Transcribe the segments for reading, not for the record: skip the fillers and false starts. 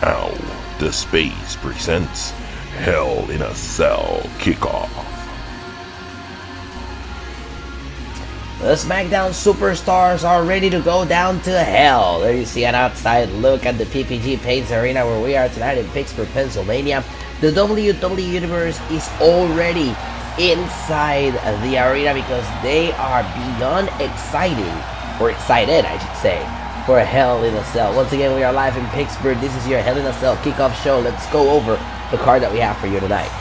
Now, the Space presents Hell in a Cell Kickoff. The SmackDown superstars are ready to go down to hell. There you see an outside look at the PPG Paints Arena where we are tonight in Pittsburgh, Pennsylvania. The WWE Universe is already inside the arena because they are beyond excited, I should say, for Hell in a Cell. Once again, we are live in Pittsburgh. This is your Hell in a Cell Kickoff show. Let's go over the card that we have for you tonight.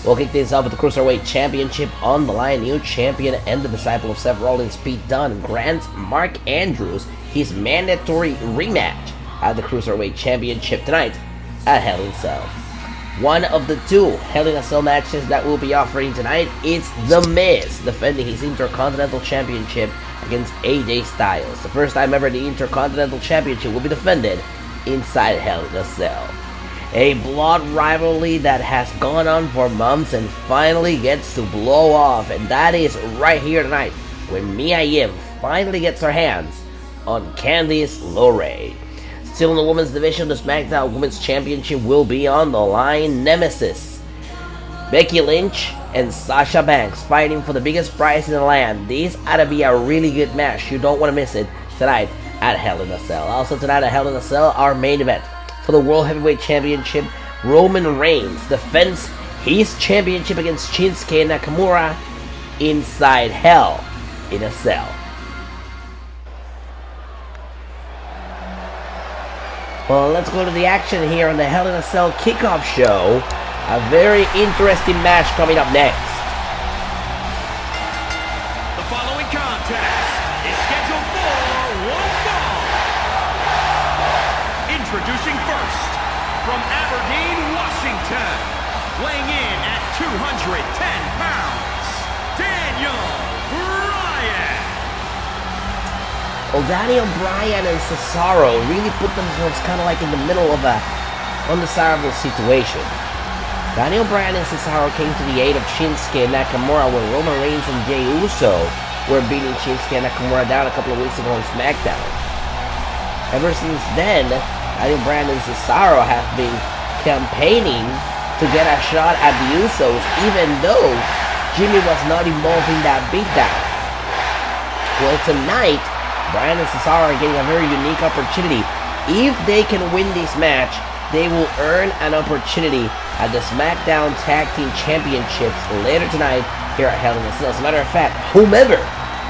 We'll kick things off with the Cruiserweight Championship on the line. New champion and the disciple of Seth Rollins, Pete Dunne, grants Mark Andrews his mandatory rematch at the Cruiserweight Championship tonight at Hell in a Cell. One of the two Hell in a Cell matches that we'll be offering tonight is The Miz defending his Intercontinental Championship against AJ Styles. The first time ever the Intercontinental Championship will be defended inside Hell in a Cell. A blood rivalry that has gone on for months and finally gets to blow off, and that is right here tonight when Mia Yim finally gets her hands on Candice LeRae. Still in the women's division, the SmackDown Women's Championship will be on the line. Nemesis Becky Lynch and Sasha Banks fighting for the biggest prize in the land. This ought to be a really good match. You don't want to miss it tonight at Hell in a Cell. Also tonight at Hell in a Cell, our main event for the World Heavyweight Championship, Roman Reigns defends his championship against Shinsuke Nakamura inside Hell in a Cell. Well, let's go to the action here on the Hell in a Cell Kickoff show. A very interesting match coming up next. The following contest is scheduled for one fall. Introducing first, from Aberdeen, Washington, weighing in at 210 pounds, Daniel Bryan. Well, Daniel Bryan and Cesaro really put themselves kind of like in the middle of a undesirable situation. Daniel Bryan and Cesaro came to the aid of Shinsuke Nakamura when Roman Reigns and Jey Uso were beating Shinsuke Nakamura down a couple of weeks ago on SmackDown. Ever since then, Daniel Bryan and Cesaro have been campaigning to get a shot at the Usos, even though Jimmy was not involved in that beatdown. Well, tonight, Bryan and Cesaro are getting a very unique opportunity. If they can win this match, they will earn an opportunity at the SmackDown Tag Team Championships later tonight here at Hell in a Cell. As a matter of fact, whomever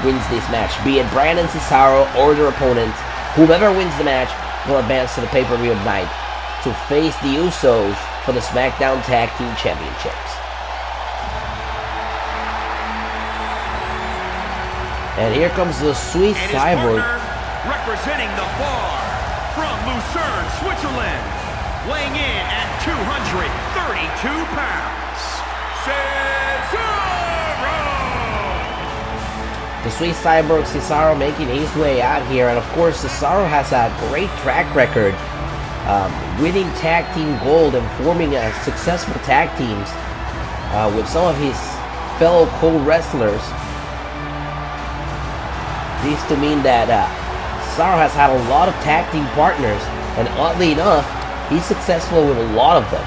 wins this match, be it Bryan and Cesaro or their opponents, whomever wins the match will advance to the pay-per-view tonight to face the Usos for the SmackDown Tag Team Championships. And here comes the Swiss Cyborg. Representing the bar from Lucerne, Switzerland, weighing in at 232 pounds, Cesaro! The Swiss Cyborg Cesaro making his way out here, and of course Cesaro has a great track record, winning tag team gold and forming successful tag teams with some of his fellow co-wrestlers. This to mean that Cesaro has had a lot of tag team partners, and oddly enough, he's successful with a lot of them.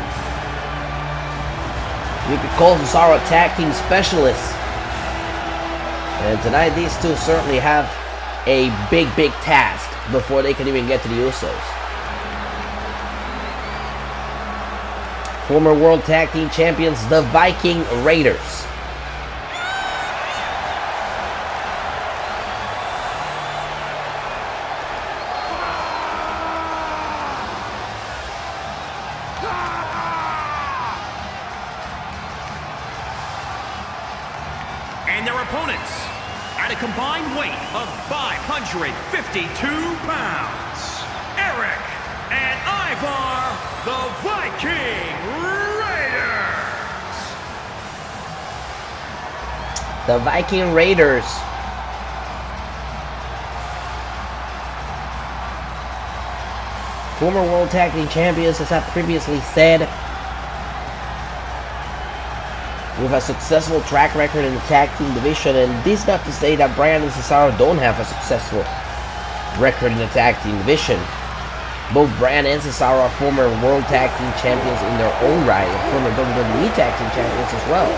You could call Cesaro a tag team specialist. And tonight these two certainly have a big task before they can even get to the Usos. Former World Tag Team Champions, the Viking Raiders. And their opponents, at a combined weight of 552 pounds, Eric and Ivar, the Viking Raiders. The Viking Raiders. Former World Tag Team Champions, as I previously said, with a successful track record in the tag team division, and this not to say that Bryan and Cesaro don't have a successful record in the tag team division. Both Bryan and Cesaro are former World Tag Team Champions in their own right, and former WWE Tag Team Champions as well.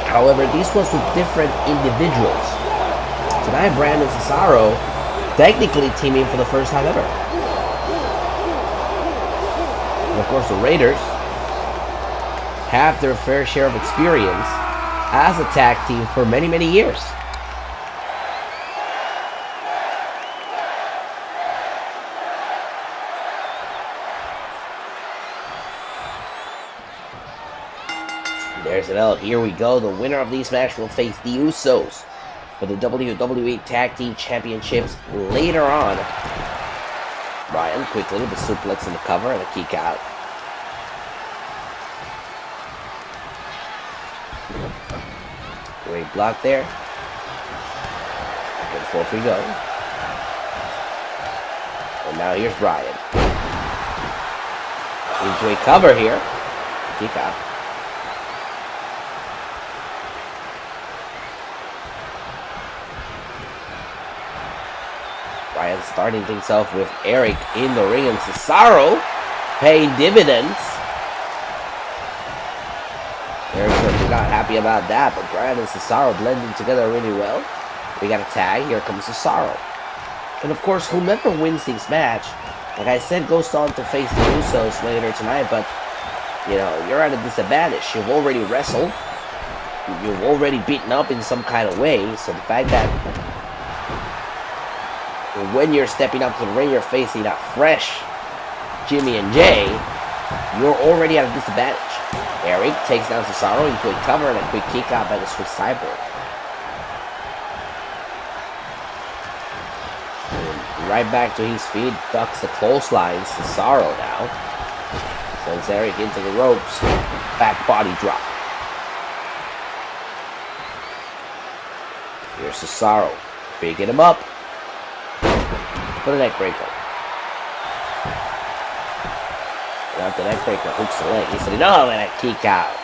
However, this was with different individuals. Tonight, Bryan and Cesaro technically teaming for the first time ever. And of course, the Raiders have their fair share of experience as a tag team for many, many years. There's an L. Here we go. The winner of this match will face the Usos for the WWE Tag Team Championships later on. Bryan quickly with a suplex in the cover and a kick out. Great block there. And forth we go. And now here's Bryan. Into a cover here. Kick out. Bryan starting things off with Eric in the ring and Cesaro paying dividends. Eric's certainly not happy about that, but Bryan and Cesaro blending together really well. We got a tag. Here comes Cesaro. And of course, whomever wins this match, like I said, goes on to face the Usos later tonight, but, you know, you're at a disadvantage. You've already wrestled. You've already beaten up in some kind of way, so the fact that when you're stepping up to the ring, you're facing a fresh Jimmy and Jay, you're already at a disadvantage. Eric takes down Cesaro into a cover and a quick kick out by the Swiss Cyborg. And right back to his feet, ducks the clothesline. Cesaro now sends Eric into the ropes. Back body drop. Here's Cesaro picking him up for the neck breaker. Got the neck breaker, hooks the leg. He said, no, and a kick out.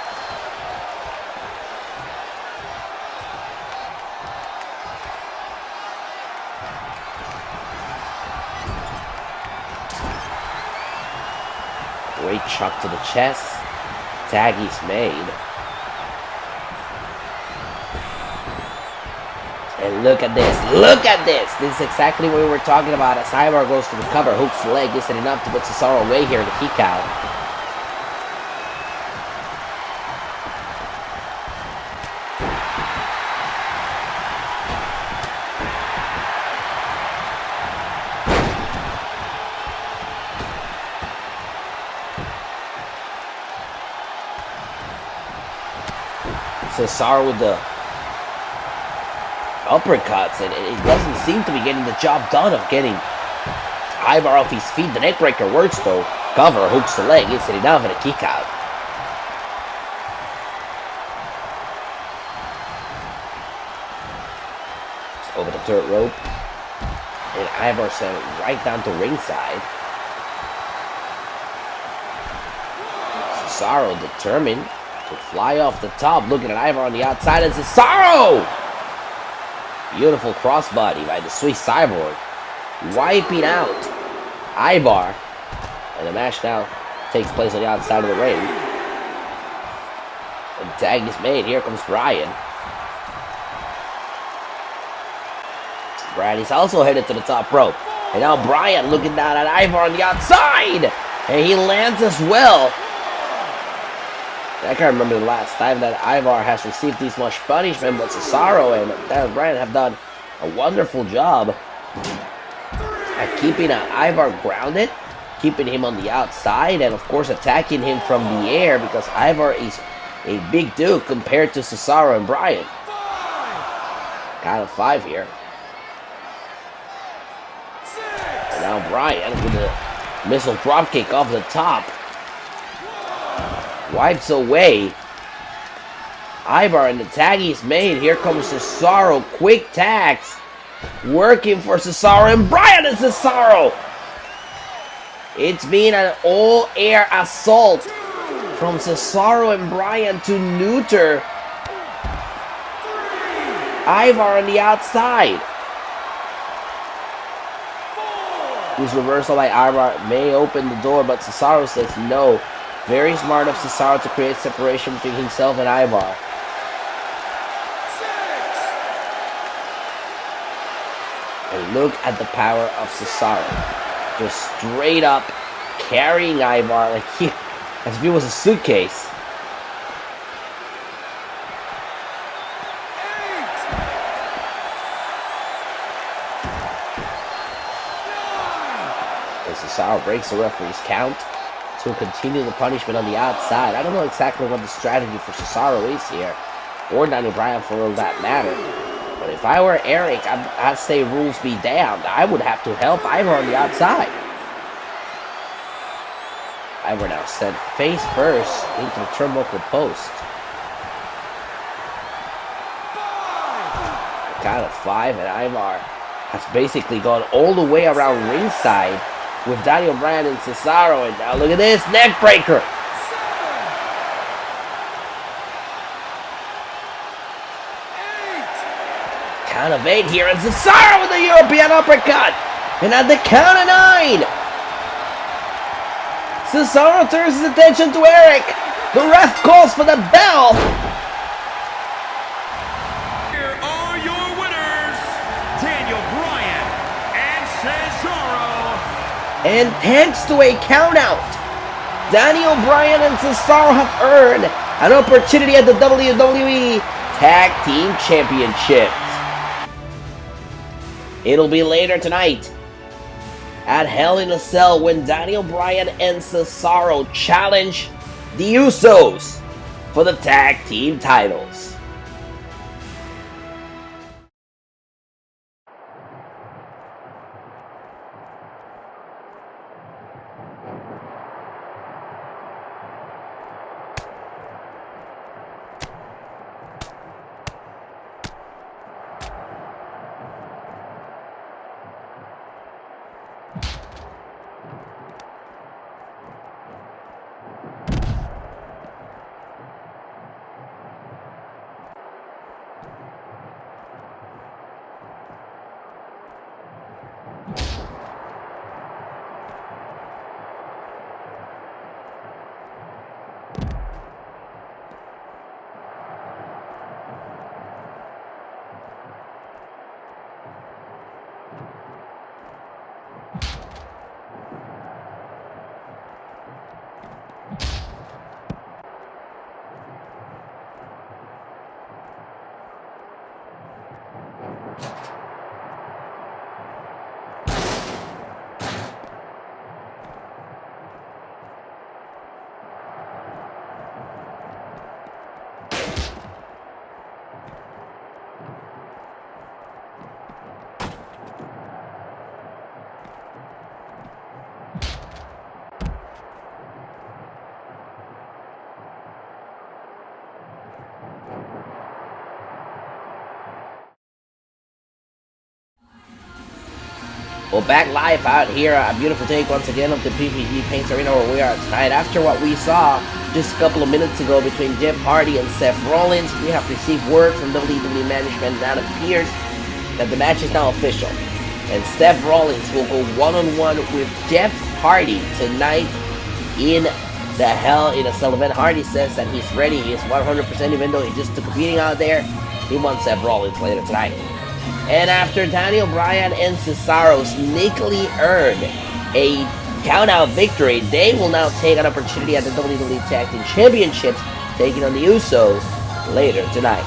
Great chuck to the chest. Tag is made. And look at this. Look at this. This is exactly what we were talking about. As Ivar goes to the cover, hooks the leg. Isn't enough to put Cesaro away here to kick out. Cesaro with the uppercuts, and it doesn't seem to be getting the job done of getting Ivar off his feet. The neckbreaker works though. Cover, hooks the leg, isn't enough, and a kick out. Over the third rope, and Ivar sent it right down to ringside. Cesaro determined to fly off the top, looking at Ivar on the outside, and Cesaro! Beautiful crossbody by the Swiss Cyborg, wiping out Ivar. And the match now takes place on the outside of the ring. And the tag is made. Here comes Bryan. Bryan is also headed to the top rope. And now Bryan looking down at Ivar on the outside. And he lands as well. I can't remember the last time that Ivar has received this much punishment, but Cesaro and Bryan have done a wonderful job at keeping Ivar grounded, keeping him on the outside, and of course attacking him from the air, because Ivar is a big dude compared to Cesaro and Bryan. Count of 5 here. And now Bryan with a missile dropkick off the top. Wipes away Ivar, and the tag is made. Here comes Cesaro. Quick tags. Working for Cesaro, and Bryan and Cesaro. It's been an all-air assault from Cesaro and Bryan to neuter Ivar on the outside. This reversal by Ivar may open the door, but Cesaro says no. Very smart of Cesaro to create separation between himself and Ivar. And look at the power of Cesaro. Just straight up carrying Ivar like as if it was a suitcase. And Cesaro breaks the referee's count to continue the punishment on the outside. I don't know exactly what the strategy for Cesaro is here, or Daniel Bryan for all that matter. But if I were Eric, I'd say rules be damned. I would have to help Ivar on the outside. Ivar now sent face first into the turnbuckle post. Count of 5, and Ivar has basically gone all the way around ringside with Daniel Bryan and Cesaro. And now look at this neck breaker. Count of 8 here, and Cesaro with the European uppercut. And at the count of 9, Cesaro turns his attention to Eric. The ref calls for the bell. Here are your winners, Daniel Bryan and Cesaro. And thanks to a countout, Daniel Bryan and Cesaro have earned an opportunity at the WWE Tag Team Championships. It'll be later tonight at Hell in a Cell when Daniel Bryan and Cesaro challenge the Usos for the tag team titles. Well, back live out here, a beautiful take once again of the PPG Paints Arena where we are tonight. After what we saw just a couple of minutes ago between Jeff Hardy and Seth Rollins, we have received word from WWE management that appears that the match is now official. And Seth Rollins will go one-on-one with Jeff Hardy tonight in the Hell in a Cell event. Hardy says that he's ready, he is 100%, even though he just took a beating out there. He wants Seth Rollins later tonight. And after Daniel Bryan and Cesaro sneakily earned a count-out victory, they will now take an opportunity at the WWE Tag Team Championships, taking on the Usos later tonight.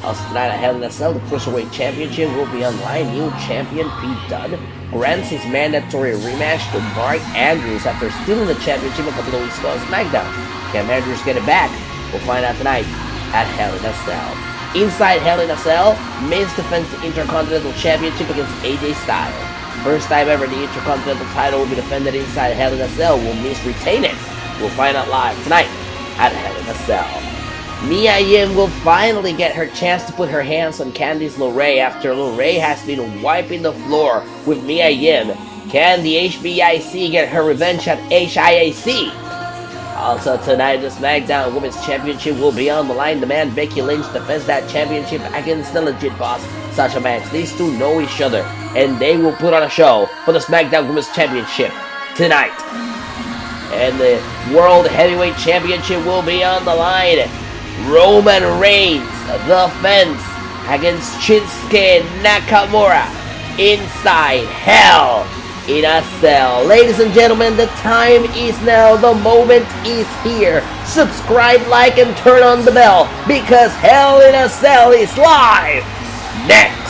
Also tonight at Hell in a Cell, the Cruiserweight Championship will be on line. New champion Pete Dunne grants his mandatory rematch to Mark Andrews after stealing the championship a couple of weeks ago on SmackDown. Can Andrews get it back? We'll find out tonight at Hell in a Cell. Inside Hell in a Cell, Miz defends the Intercontinental Championship against AJ Styles. First time ever the Intercontinental title will be defended inside Hell in a Cell. Will Miz retain it? We'll find out live tonight at Hell in a Cell. Mia Yim will finally get her chance to put her hands on Candice LeRae after LeRae has been wiping the floor with Mia Yim. Can the HBIC get her revenge at HIAC? Also tonight, the SmackDown Women's Championship will be on the line. The man Becky Lynch defends that championship against the legit boss, Sasha Banks. These two know each other, and they will put on a show for the SmackDown Women's Championship tonight. And the World Heavyweight Championship will be on the line. Roman Reigns, the Fence, against Shinsuke Nakamura inside Hell in a Cell. Ladies and gentlemen, the time is now. The moment is here. Subscribe, like, and turn on the bell because Hell in a Cell is live next.